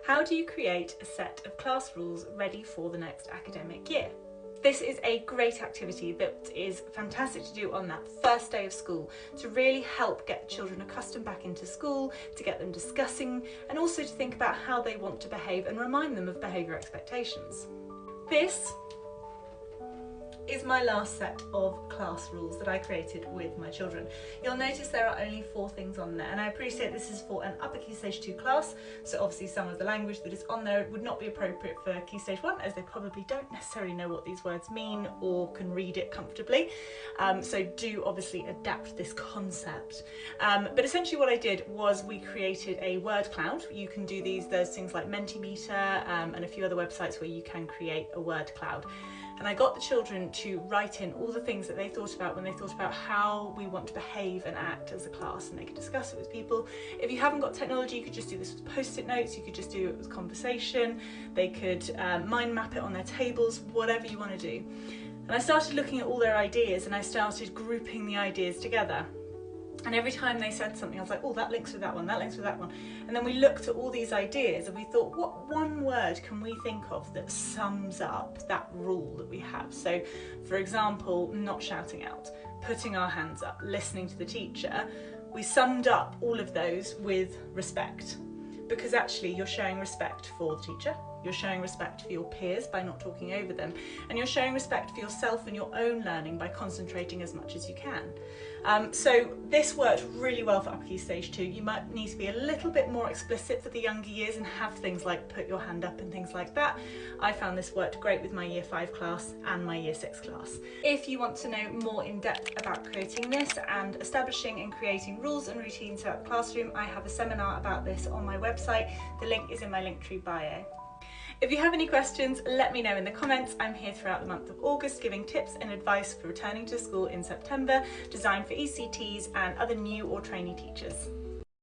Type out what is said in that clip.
How do you create a set of class rules ready for the next academic year? This is a great activity that is fantastic to do on that first day of school to really help get the children accustomed back into school, to get them discussing, and also to think about how they want to behave and remind them of behaviour expectations. This is my last set of class rules that I created with my children. You'll notice there are only 4 things on there, and I appreciate this is for an upper Key Stage 2 class, so obviously some of the language that is on there would not be appropriate for Key Stage 1, as they probably don't necessarily know what these words mean or can read it comfortably, so do obviously adapt this concept. But essentially what I did was we created a word cloud. You can do there's things like Mentimeter and a few other websites where you can create a word cloud. And I got the children to write in all the things that they thought about when they thought about how we want to behave and act as a class, and they could discuss it with people. If you haven't got technology, you could just do this with post-it notes, you could just do it with conversation, they could mind map it on their tables, whatever you want to do. And I started looking at all their ideas and I started grouping the ideas together. And every time they said something, I was like, oh, that links with that one, that links with that one. And then we looked at all these ideas and we thought, what one word can we think of that sums up that rule that we have? So, for example, not shouting out, putting our hands up, listening to the teacher. We summed up all of those with respect, because actually you're showing respect for the teacher, you're showing respect for your peers by not talking over them, and you're showing respect for yourself and your own learning by concentrating as much as you can. So this worked really well for upper Key Stage 2. You might need to be a little bit more explicit for the younger years and have things like put your hand up and things like that. I found this worked great with my Year 5 class and my Year 6 class. If you want to know more in depth about creating this and establishing and creating rules and routines throughout the classroom, I have a seminar about this on my website. The link is in my Linktree bio. If you have any questions, let me know in the comments. I'm here throughout the month of August giving tips and advice for returning to school in September, designed for ECTs and other new or trainee teachers.